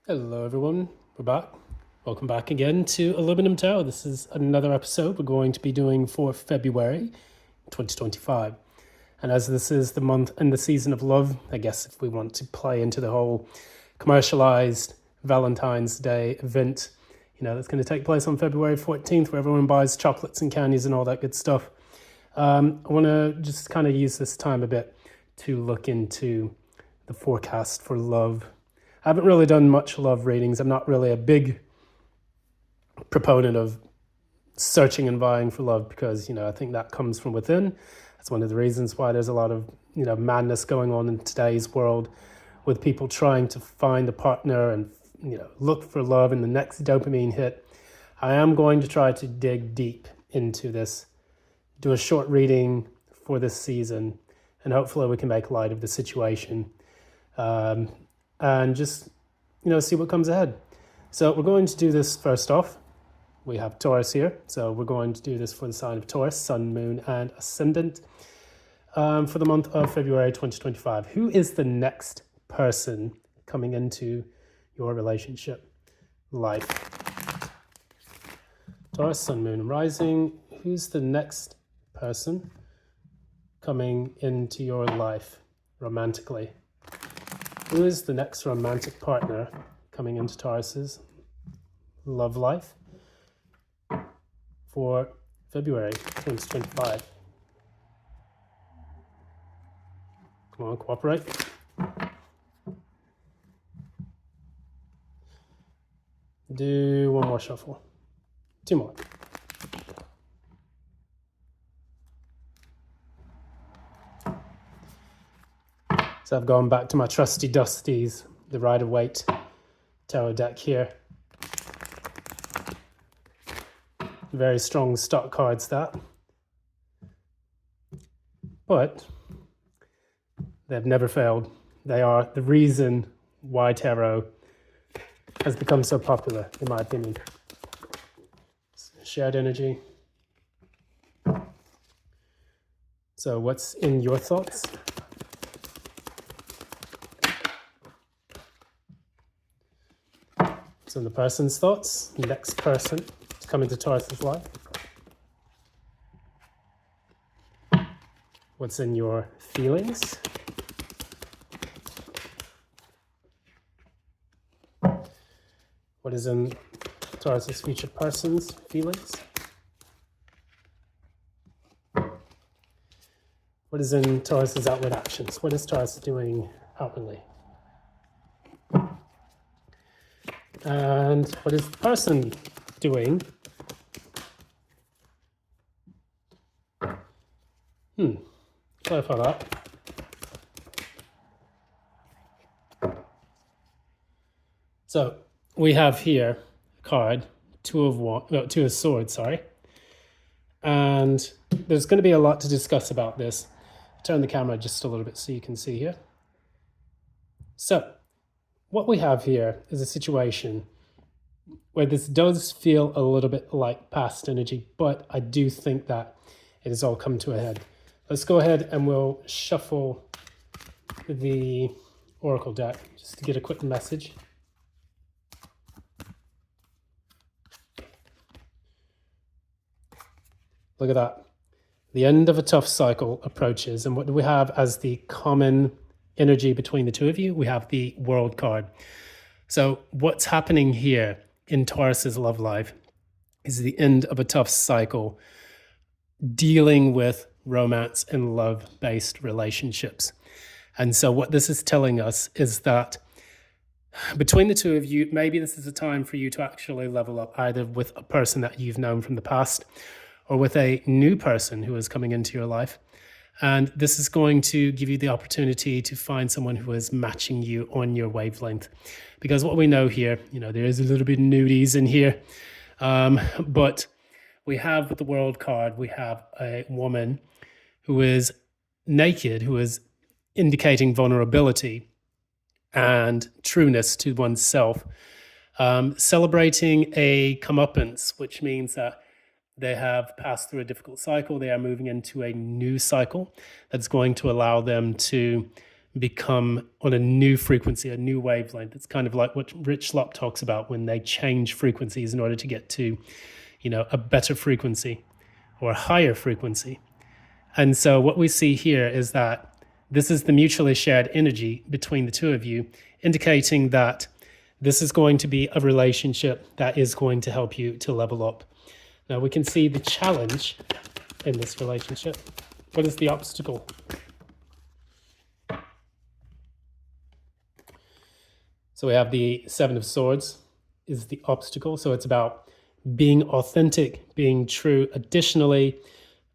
Hello, everyone. We're back. Welcome back again to Aluminum Tower. This is another episode we're going to be doing for February 2025. And as this is the month and the season of love, I guess if we want to play into the whole commercialized Valentine's Day event, that's going to take place on February 14th, where everyone buys chocolates and candies and all that good stuff. I want to just kind of use this time a bit to look into the forecast for love. I haven't really done much love readings. I'm not really a big proponent of searching and vying for love because, I think that comes from within. That's one of the reasons why there's a lot of, madness going on in today's world with people trying to find a partner and, look for love in the next dopamine hit. I am going to try to dig deep into this, do a short reading for this season, and hopefully we can make light of the situation. And just, see what comes ahead. So we're going to do this first off. We have Taurus here. So we're going to do this for the sign of Taurus, Sun, Moon, and Ascendant for the month of February 2025. Who is the next person coming into your relationship life? Taurus, Sun, Moon, and Rising. Who's the next person coming into your life romantically? Who is the next romantic partner coming into Taurus's love life for February 2025? Come on, cooperate. Do one more shuffle. Two more. So I've gone back to my trusty dusties, the Rider-Waite tarot deck here. Very strong stock cards, that. But they've never failed. They are the reason why tarot has become so popular, in my opinion. Shared energy. So what's in your thoughts? So the person's thoughts, next person to come into Taurus's life. What's in your feelings? What is in Taurus's future person's feelings? What is in Taurus's outward actions? What is Taurus doing outwardly? And what is the person doing? Clarify that. So we have here a card, two of swords, and there's going to be a lot to discuss about this. Turn the camera just a little bit so you can see here. So what we have here is a situation where this does feel a little bit like past energy, but I do think that it has all come to a head. Let's go ahead and we'll shuffle the Oracle deck just to get a quick message. Look at that. The end of a tough cycle approaches, and what do we have as the common energy between the two of you? We have the World card. So what's happening here in Taurus's love life is the end of a tough cycle dealing with romance and love-based relationships. And so what this is telling us is that between the two of you, maybe this is a time for you to actually level up, either with a person that you've known from the past or with a new person who is coming into your life. And this is going to give you the opportunity to find someone who is matching you on your wavelength. Because what we know here, there is a little bit of nudies in here, but we have with the World card, we have a woman who is naked, who is indicating vulnerability and trueness to oneself, celebrating a comeuppance, which means that they have passed through a difficult cycle. They are moving into a new cycle that's going to allow them to become on a new frequency, a new wavelength. It's kind of like what Rich Slop talks about when they change frequencies in order to get to, a better frequency or a higher frequency. And so what we see here is that this is the mutually shared energy between the two of you, indicating that this is going to be a relationship that is going to help you to level up. Now we can see the challenge in this relationship. What is the obstacle? So we have the Seven of Swords is the obstacle. So it's about being authentic, being true. Additionally,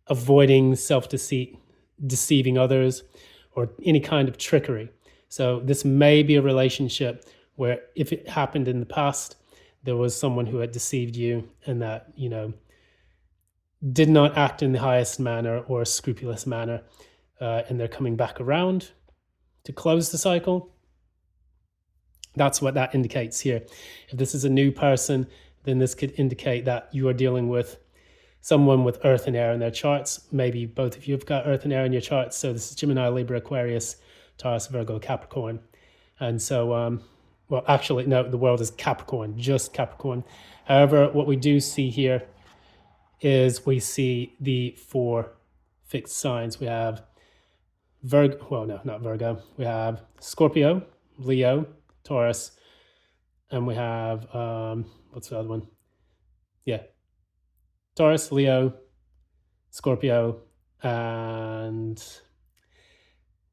avoiding self-deceit, deceiving others, or any kind of trickery. So this may be a relationship where if it happened in the past, there was someone who had deceived you and that, did not act in the highest manner or scrupulous manner, and they're coming back around to close the cycle. That's what that indicates here. If this is a new person, then this could indicate that you are dealing with someone with earth and air in their charts. Maybe both of you have got earth and air in your charts. So this is Gemini, Libra, Aquarius, Taurus, Virgo, Capricorn. And so, well, actually, no, the world is Capricorn, just Capricorn. However, what we do see here is we see the 4 fixed signs. We have Virgo, well, no, not Virgo. We have Scorpio, Leo, Taurus, and we have, what's the other one? Yeah, Taurus, Leo, Scorpio, and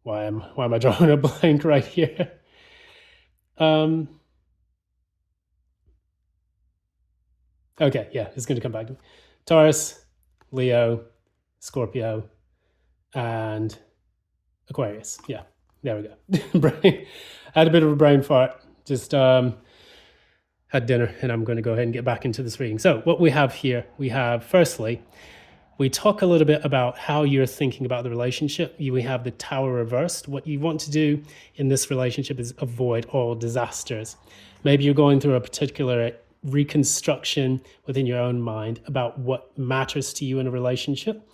why am I drawing a blank right here? Okay, yeah, it's going to come back to me. Taurus, Leo, Scorpio, and Aquarius. Yeah, there we go. I had a bit of a brain fart. Just had dinner, and I'm going to go ahead and get back into this reading. So what we have here, we have, firstly, we talk a little bit about how you're thinking about the relationship. We have the Tower reversed. What you want to do in this relationship is avoid all disasters. Maybe you're going through a particular reconstruction within your own mind about what matters to you in a relationship.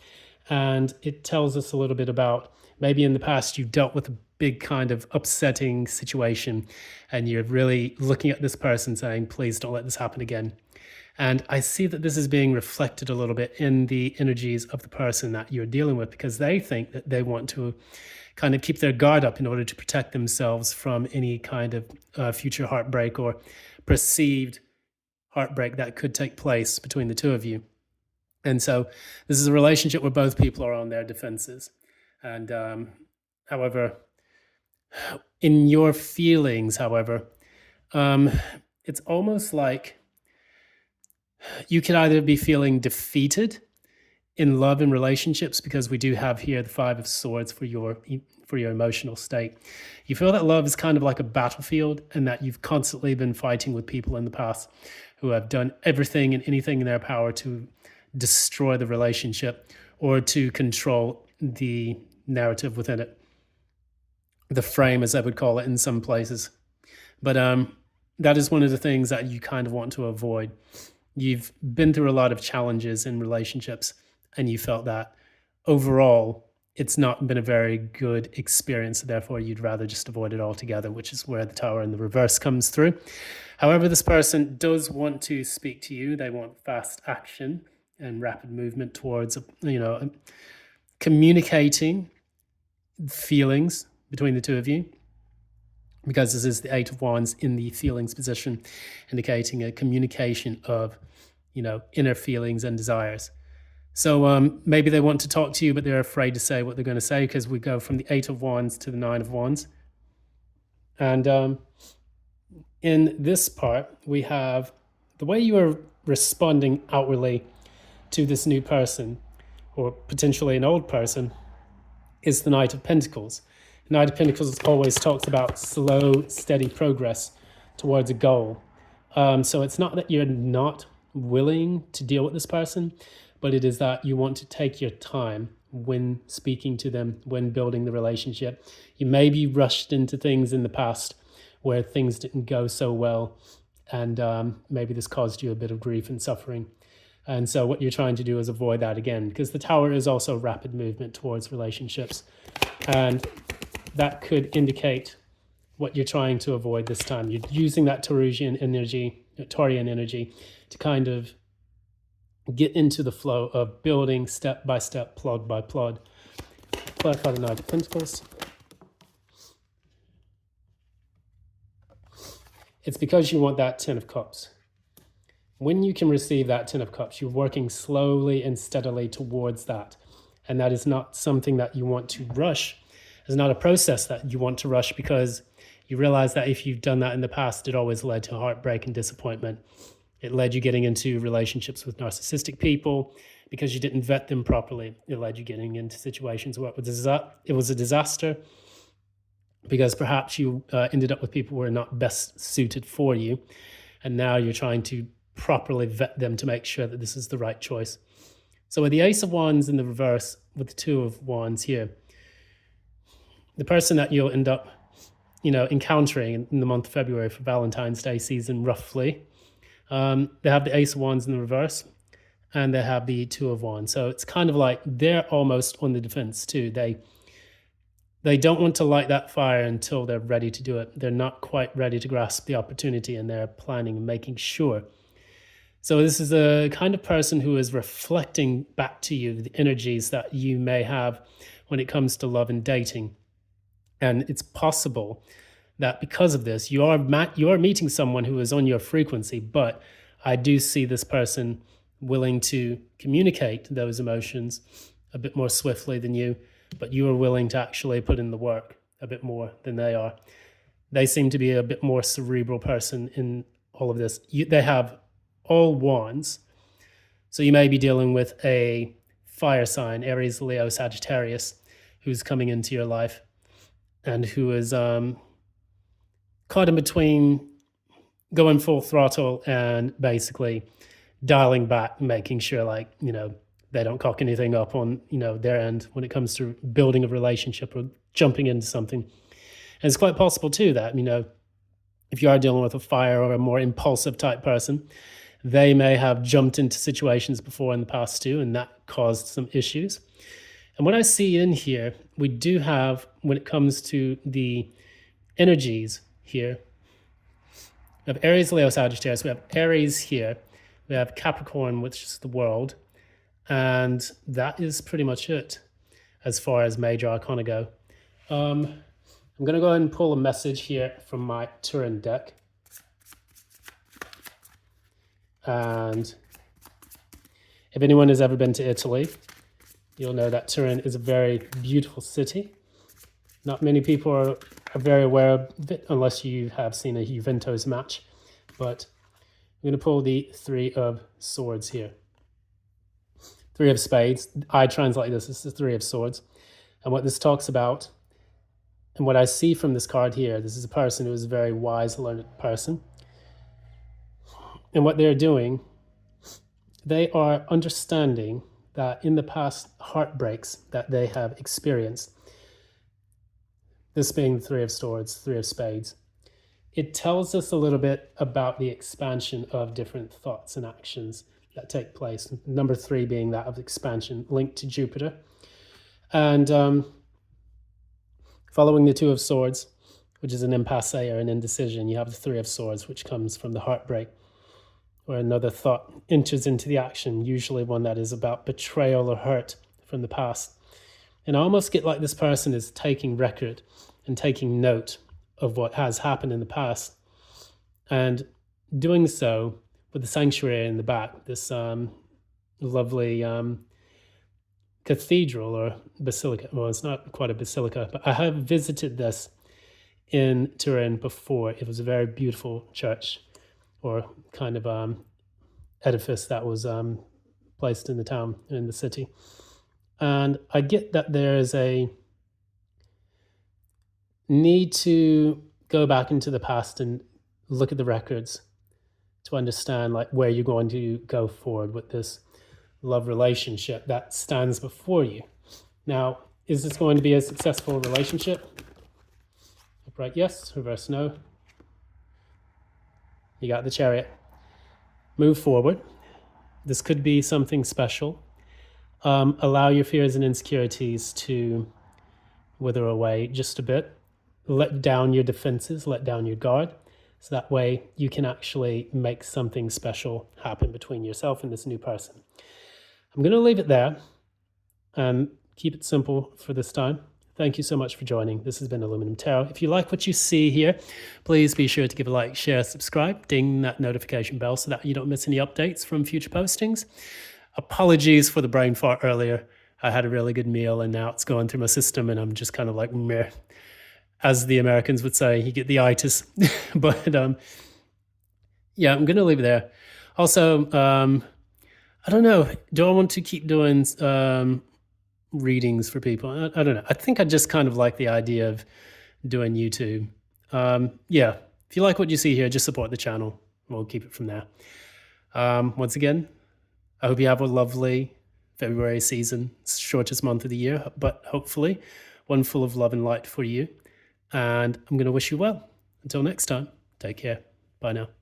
And it tells us a little bit about maybe in the past you've dealt with a big kind of upsetting situation and you're really looking at this person saying, please don't let this happen again. And I see that this is being reflected a little bit in the energies of the person that you're dealing with, because they think that they want to kind of keep their guard up in order to protect themselves from any kind of future heartbreak or perceived heartbreak that could take place between the two of you. And so this is a relationship where both people are on their defenses. And however, in your feelings, however, it's almost like you could either be feeling defeated in love and relationships, because we do have here the 5 of Swords for your emotional state. You feel that love is kind of like a battlefield and that you've constantly been fighting with people in the past who have done everything and anything in their power to destroy the relationship or to control the narrative within it, the frame, as I would call it in some places. But that is one of the things that you kind of want to avoid. You've been through a lot of challenges in relationships, and you felt that overall it's not been a very good experience. Therefore, you'd rather just avoid it altogether, which is where the Tower in the reverse comes through. However, this person does want to speak to you. They want fast action and rapid movement towards, communicating feelings between the two of you, because this is the 8 of Wands in the feelings position, indicating a communication of, inner feelings and desires. So maybe they want to talk to you, but they're afraid to say what they're going to say, because we go from the 8 of Wands to the 9 of Wands. And in this part, we have the way you are responding outwardly to this new person, or potentially an old person, is the Knight of Pentacles. The Knight of Pentacles always talks about slow, steady progress towards a goal. So it's not that you're not willing to deal with this person, but it is that you want to take your time when speaking to them, when building the relationship. You may be rushed into things in the past where things didn't go so well, and maybe this caused you a bit of grief and suffering. And so what you're trying to do is avoid that again, because the Tower is also rapid movement towards relationships. And that could indicate what you're trying to avoid this time. You're using that Taurian energy to kind of get into the flow of building step by step, plod by plod. Clarify the Knight of Pentacles. It's because you want that Ten of Cups. When you can receive that Ten of Cups, you're working slowly and steadily towards that. And that is not something that you want to rush. It's not a process that you want to rush, because you realize that if you've done that in the past, it always led to heartbreak and disappointment. It led you getting into relationships with narcissistic people because you didn't vet them properly. It led you getting into situations where it was a disaster because perhaps you ended up with people who are not best suited for you. And now you're trying to properly vet them to make sure that this is the right choice. So with the Ace of Wands in the reverse, with the Two of Wands here, the person that you'll end up, encountering in the month of February for Valentine's Day season, roughly, they have the Ace of Wands in the reverse, and they have the Two of Wands. So it's kind of like they're almost on the defense too. They don't want to light that fire until they're ready to do it. They're not quite ready to grasp the opportunity, and they're planning and making sure. So this is a kind of person who is reflecting back to you the energies that you may have when it comes to love and dating. And it's possible that because of this, you are meeting someone who is on your frequency, but I do see this person willing to communicate those emotions a bit more swiftly than you, but you are willing to actually put in the work a bit more than they are. They seem to be a bit more cerebral person in all of this. They have all wands. So you may be dealing with a fire sign, Aries, Leo, Sagittarius, who's coming into your life and who is caught in between going full throttle and basically dialing back, making sure they don't cock anything up on their end when it comes to building a relationship or jumping into something. And it's quite possible too that if you are dealing with a fire or a more impulsive type person, they may have jumped into situations before in the past too, and that caused some issues. And what I see in here, we do have, when it comes to the energies here, we have Aries, Leo, Sagittarius. We have Aries here. We have Capricorn, which is the world. And that is pretty much it as far as major arcana go. I'm going to go ahead and pull a message here from my Turin deck. And if anyone has ever been to Italy, you'll know that Turin is a very beautiful city. Not many people are very aware of it unless you have seen a Juventus match. But I'm going to pull the Three of Swords here. Three of Spades. I translate this as the Three of Swords. And what this talks about, and what I see from this card here, this is a person who is a very wise, learned person. And what they're doing, they are understanding that in the past heartbreaks that they have experienced, this being the Three of Swords, Three of Spades, it tells us a little bit about the expansion of different thoughts and actions that take place. Number 3 being that of expansion linked to Jupiter. And following the Two of Swords, which is an impasse or an indecision, you have the Three of Swords, which comes from the heartbreak, where another thought enters into the action, usually one that is about betrayal or hurt from the past. And I almost get like this person is taking record and taking note of what has happened in the past, and doing so with the sanctuary in the back, this lovely cathedral or basilica. Well, it's not quite a basilica, but I have visited this in Turin before. It was a very beautiful church or kind of edifice that was placed in the town, in the city. And I get that there is a need to go back into the past and look at the records to understand where you're going to go forward with this love relationship that stands before you. Now, is this going to be a successful relationship? Upright yes, reverse no. You got the Chariot. Move forward. This could be something special. Allow your fears and insecurities to wither away just a bit. Let down your defenses, let down your guard. So that way you can actually make something special happen between yourself and this new person. I'm going to leave it there and keep it simple for this time. Thank you so much for joining. This has been Aluminum Tarot. If you like what you see here, please be sure to give a like, share, subscribe, ding that notification bell so that you don't miss any updates from future postings. Apologies for the brain fart earlier. I had a really good meal and now it's going through my system and I'm just kind of like, meh. As the Americans would say, you get the itis. But yeah, I'm going to leave it there. Also, I don't know. Do I want to keep doing readings for people? I don't know. I think I just kind of like the idea of doing YouTube. Yeah, if you like what you see here, just support the channel. We'll keep it from there. Once again, I hope you have a lovely February season. It's the shortest month of the year, but hopefully one full of love and light for you. And I'm going to wish you well. Until next time, take care. Bye now.